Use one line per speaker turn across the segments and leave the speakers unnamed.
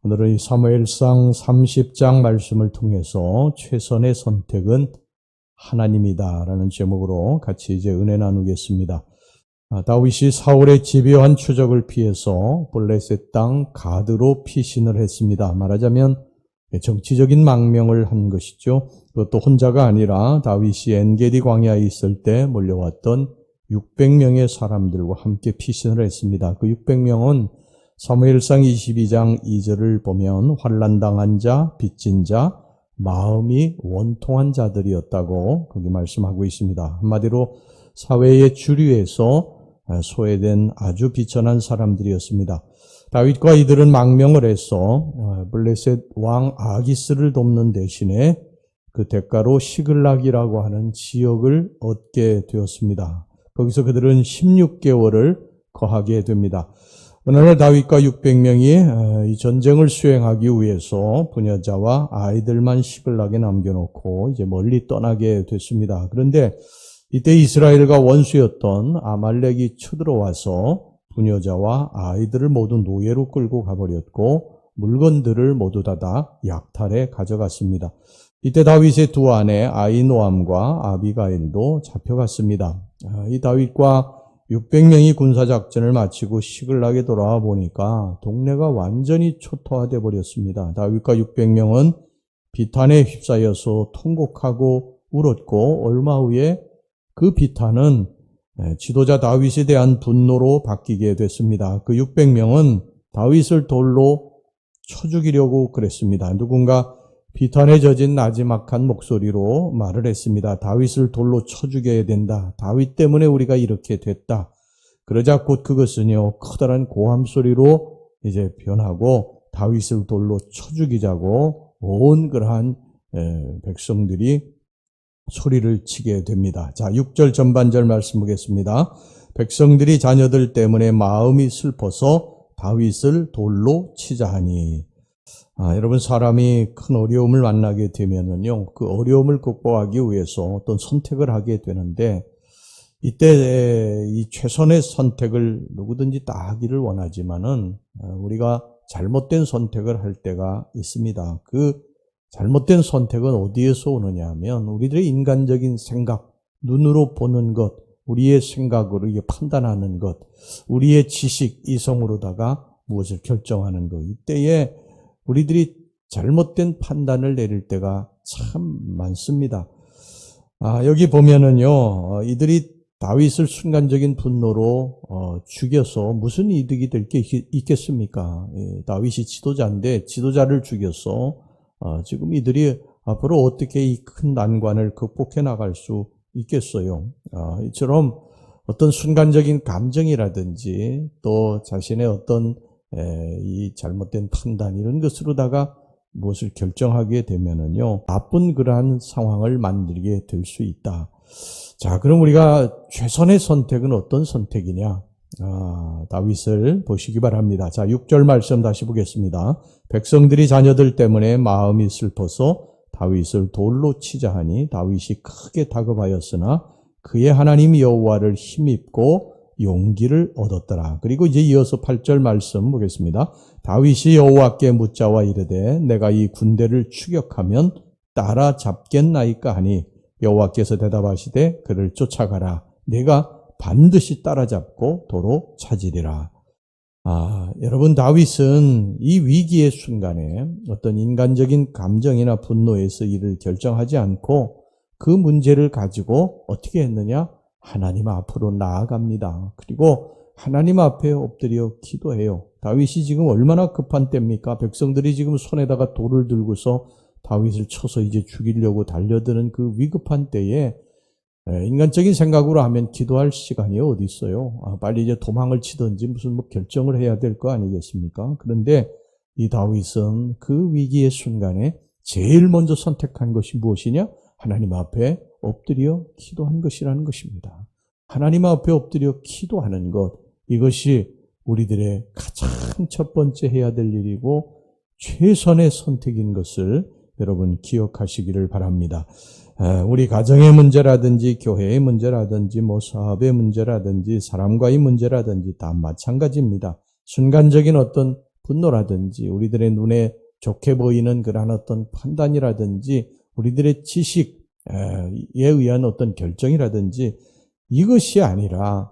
오늘은 이 사무엘상 30장 말씀을 통해서 최선의 선택은 하나님이다 라는 제목으로 같이 이제 은혜 나누겠습니다. 다윗이 사울의 집요한 추적을 피해서 블레셋 땅 가드로 피신을 했습니다. 말하자면 정치적인 망명을 한 것이죠. 그것도 혼자가 아니라 다윗이 엔게디 광야에 있을 때 몰려왔던 600명의 사람들과 함께 피신을 했습니다. 그 600명은 사무엘상 22장 2절을 보면 환난당한 자, 빚진 자, 마음이 원통한 자들이었다고 거기 말씀하고 있습니다. 한마디로 사회의 주류에서 소외된 아주 비천한 사람들이었습니다. 다윗과 이들은 망명을 해서 블레셋 왕 아기스를 돕는 대신에 그 대가로 시글락이라고 하는 지역을 얻게 되었습니다. 거기서 그들은 16개월을 거하게 됩니다. 어느 날 다윗과 600명이 이 전쟁을 수행하기 위해서 부녀자와 아이들만 시글락에 남겨놓고 이제 멀리 떠나게 됐습니다. 그런데 이때 이스라엘과 원수였던 아말렉이 쳐들어와서 부녀자와 아이들을 모두 노예로 끌고 가버렸고 물건들을 모두 다 약탈해 가져갔습니다. 이때 다윗의 두 아내 아히노암과 아비가일도 잡혀갔습니다. 이 다윗과 600명이 군사작전을 마치고 시글락에 돌아와 보니까 동네가 완전히 초토화돼 버렸습니다. 다윗과 600명은 비탄에 휩싸여서 통곡하고 울었고 얼마 후에 그 비탄은 지도자 다윗에 대한 분노로 바뀌게 됐습니다. 그 600명은 다윗을 돌로 쳐 죽이려고 그랬습니다. 누군가 비탄에 젖은 나지막한 목소리로 말을 했습니다. 다윗을 돌로 쳐 죽여야 된다. 다윗 때문에 우리가 이렇게 됐다. 그러자 곧 그것은요, 커다란 고함 소리로 이제 변하고 다윗을 돌로 쳐 죽이자고 온 그러한 백성들이 소리를 치게 됩니다. 자, 6절 전반절 말씀 보겠습니다. 백성들이 자녀들 때문에 마음이 슬퍼서 다윗을 돌로 치자 하니. 여러분, 사람이 큰 어려움을 만나게 되면은요, 그 어려움을 극복하기 위해서 어떤 선택을 하게 되는데, 이때 이 최선의 선택을 누구든지 다 하기를 원하지만은, 우리가 잘못된 선택을 할 때가 있습니다. 그 잘못된 선택은 어디에서 오느냐 하면, 우리들의 인간적인 생각, 눈으로 보는 것, 우리의 생각으로 이게 판단하는 것, 우리의 지식, 이성으로다가 무엇을 결정하는 것, 이때에 우리들이 잘못된 판단을 내릴 때가 참 많습니다. 여기 보면은요, 이들이 다윗을 순간적인 분노로 죽여서 무슨 이득이 될 게 있겠습니까? 다윗이 지도자인데 지도자를 죽여서 지금 이들이 앞으로 어떻게 이 큰 난관을 극복해 나갈 수 있겠어요? 이처럼 어떤 순간적인 감정이라든지 또 자신의 어떤 이 잘못된 판단 이런 것으로다가 무엇을 결정하게 되면은요, 나쁜 그러한 상황을 만들게 될 수 있다. 자, 그럼 우리가 최선의 선택은 어떤 선택이냐? 다윗을 보시기 바랍니다. 자, 6절 말씀 다시 보겠습니다. 백성들이 자녀들 때문에 마음이 슬퍼서 다윗을 돌로 치자 하니 다윗이 크게 다급하였으나 그의 하나님 여호와를 힘입고 용기를 얻었더라. 그리고 이제 이어서 8절 말씀 보겠습니다. 다윗이 여호와께 묻자와 이르되 내가 이 군대를 추격하면 따라잡겠나이까 하니 여호와께서 대답하시되 그를 쫓아가라. 내가 반드시 따라잡고 도로 찾으리라. 여러분, 다윗은 이 위기의 순간에 어떤 인간적인 감정이나 분노에서 이를 결정하지 않고 그 문제를 가지고 어떻게 했느냐? 하나님 앞으로 나아갑니다. 그리고 하나님 앞에 엎드려 기도해요. 다윗이 지금 얼마나 급한 때입니까? 백성들이 지금 손에다가 돌을 들고서 다윗을 쳐서 이제 죽이려고 달려드는 그 위급한 때에 인간적인 생각으로 하면 기도할 시간이 어디 있어요? 빨리 이제 도망을 치든지 무슨 결정을 해야 될 거 아니겠습니까? 그런데 이 다윗은 그 위기의 순간에 제일 먼저 선택한 것이 무엇이냐? 하나님 앞에 엎드려 기도한 것이라는 것입니다. 하나님 앞에 엎드려 기도하는 것, 이것이 우리들의 가장 첫 번째 해야 될 일이고 최선의 선택인 것을 여러분 기억하시기를 바랍니다. 우리 가정의 문제라든지 교회의 문제라든지 사업의 문제라든지 사람과의 문제라든지 다 마찬가지입니다. 순간적인 어떤 분노라든지 우리들의 눈에 좋게 보이는 그러한 어떤 판단이라든지 우리들의 지식에 의한 어떤 결정이라든지 이것이 아니라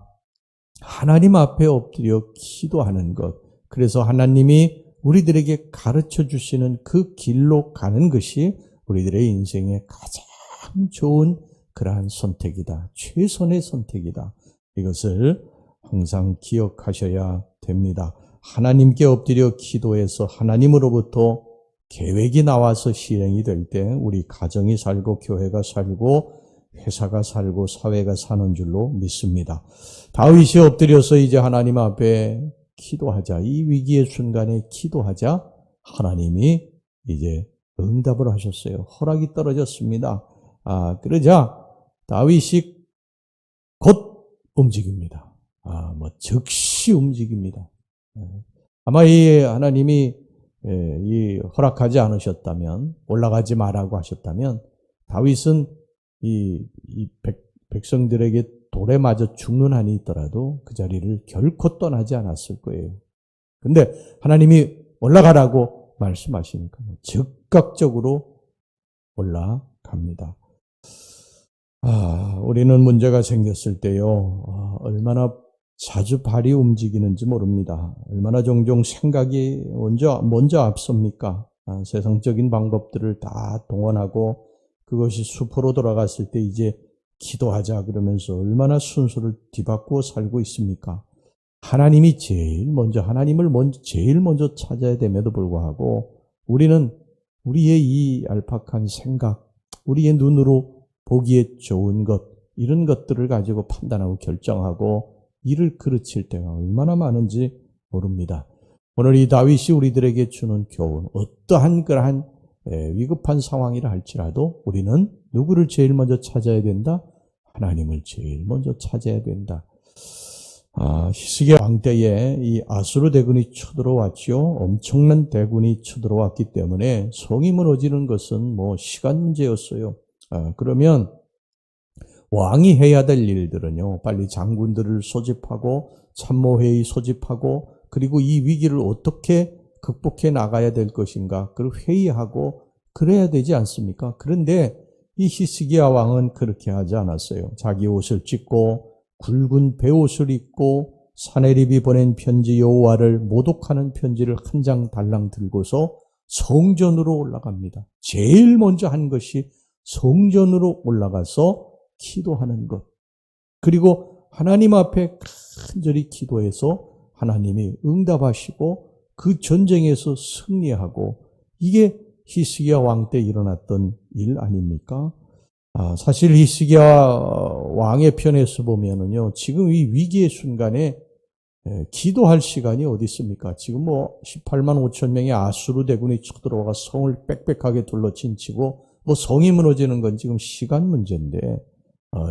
하나님 앞에 엎드려 기도하는 것. 그래서 하나님이 우리들에게 가르쳐 주시는 그 길로 가는 것이 우리들의 인생의 가장 좋은 그러한 선택이다. 최선의 선택이다. 이것을 항상 기억하셔야 됩니다. 하나님께 엎드려 기도해서 하나님으로부터 계획이 나와서 실행이 될 때 우리 가정이 살고 교회가 살고 회사가 살고 사회가 사는 줄로 믿습니다. 다윗이 엎드려서 이제 하나님 앞에 기도하자. 이 위기의 순간에 기도하자. 하나님이 이제 응답을 하셨어요. 허락이 떨어졌습니다. 그러자 다윗이 곧 움직입니다. 즉시 움직입니다. 아마 이 하나님이 이 허락하지 않으셨다면, 올라가지 말라고 하셨다면, 다윗은 이 백성들에게 돌에 맞아 죽는 한이 있더라도 그 자리를 결코 떠나지 않았을 거예요. 근데 하나님이 올라가라고 말씀하시니까 즉각적으로 올라갑니다. 우리는 문제가 생겼을 때요, 얼마나 자주 발이 움직이는지 모릅니다. 얼마나 종종 생각이 먼저 앞섭니까? 세상적인 방법들을 다 동원하고 그것이 수포로 돌아갔을 때 이제 기도하자 그러면서 얼마나 순서를 뒤바꾸어 살고 있습니까? 하나님이 하나님을 제일 먼저 찾아야 됨에도 불구하고 우리는 우리의 이 얄팍한 생각, 우리의 눈으로 보기에 좋은 것, 이런 것들을 가지고 판단하고 결정하고 일을 그르칠 때가 얼마나 많은지 모릅니다. 오늘 이 다윗이 우리들에게 주는 교훈, 어떠한 그러한 위급한 상황이라 할지라도 우리는 누구를 제일 먼저 찾아야 된다? 하나님을 제일 먼저 찾아야 된다. 히스기야 왕 때에 이 아수르 대군이 쳐들어왔죠. 엄청난 대군이 쳐들어왔기 때문에 성이 무너지는 것은 시간 문제였어요. 그러면 왕이 해야 될 일들은요, 빨리 장군들을 소집하고 참모회의 소집하고 그리고 이 위기를 어떻게 극복해 나가야 될 것인가 그걸 회의하고 그래야 되지 않습니까? 그런데 이 히스기야 왕은 그렇게 하지 않았어요. 자기 옷을 찢고 굵은 베옷을 입고 사네립이 보낸 편지 여호와를 모독하는 편지를 한 장 달랑 들고서 성전으로 올라갑니다. 제일 먼저 한 것이 성전으로 올라가서 기도하는 것. 그리고 하나님 앞에 간절히 기도해서 하나님이 응답하시고 그 전쟁에서 승리하고 이게 히스기야 왕 때 일어났던 일 아닙니까? 사실 히스기야 왕의 편에서 보면은요, 지금 이 위기의 순간에 기도할 시간이 어디 있습니까? 지금 18만 5천 명의 아수르 대군이 쳐들어와 성을 빽빽하게 둘러친치고 성이 무너지는 건 지금 시간 문제인데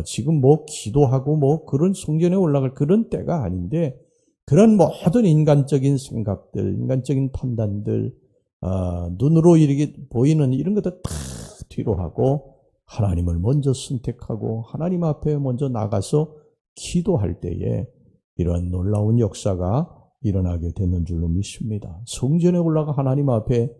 지금 기도하고 그런 성전에 올라갈 그런 때가 아닌데 그런 모든 인간적인 생각들, 인간적인 판단들, 눈으로 이렇게 보이는 이런 것들 다 뒤로 하고 하나님을 먼저 선택하고 하나님 앞에 먼저 나가서 기도할 때에 이런 놀라운 역사가 일어나게 되는 줄로 믿습니다. 성전에 올라가 하나님 앞에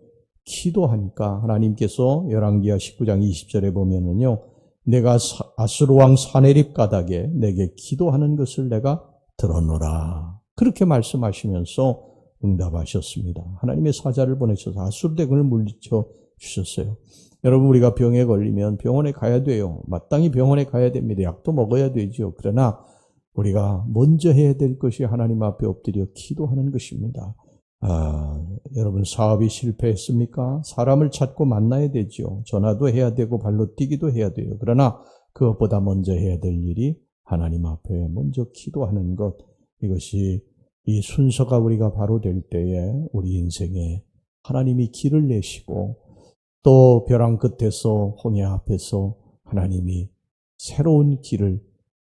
기도하니까 하나님께서 열왕기하 19장 20절에 보면은요, 내가 아수르 왕 사네립 가닥에 내게 기도하는 것을 내가 들었노라. 그렇게 말씀하시면서 응답하셨습니다. 하나님의 사자를 보내셔서 아수르 대군을 물리쳐 주셨어요. 여러분, 우리가 병에 걸리면 병원에 가야 돼요. 마땅히 병원에 가야 됩니다. 약도 먹어야 되죠. 그러나 우리가 먼저 해야 될 것이 하나님 앞에 엎드려 기도하는 것입니다. 여러분, 사업이 실패했습니까? 사람을 찾고 만나야 되죠. 전화도 해야 되고 발로 뛰기도 해야 돼요. 그러나 그것보다 먼저 해야 될 일이 하나님 앞에 먼저 기도하는 것, 이것이 이 순서가 우리가 바로 될 때에 우리 인생에 하나님이 길을 내시고 또 벼랑 끝에서 홍해 앞에서 하나님이 새로운 길을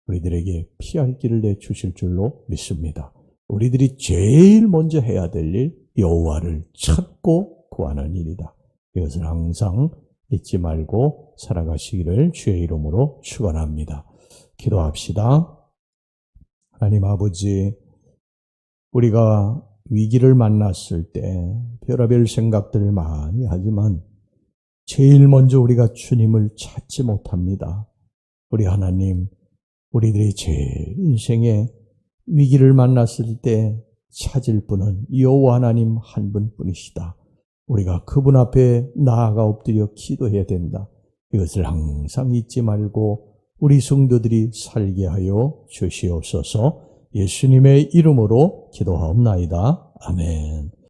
우리들에게 피할 길을 내주실 줄로 믿습니다. 우리들이 제일 먼저 해야 될 일, 여호와를 찾고 구하는 일이다. 이것을 항상 잊지 말고 살아가시기를 주의 이름으로 축원합니다. 기도합시다. 하나님 아버지, 우리가 위기를 만났을 때 별의별 생각들을 많이 하지만 제일 먼저 우리가 주님을 찾지 못합니다. 우리 하나님, 우리들이 제일 인생에 위기를 만났을 때 찾을 분은 여호와 하나님 한 분뿐이시다. 우리가 그분 앞에 나아가 엎드려 기도해야 된다. 이것을 항상 잊지 말고 우리 성도들이 살게 하여 주시옵소서. 예수님의 이름으로 기도하옵나이다. 아멘.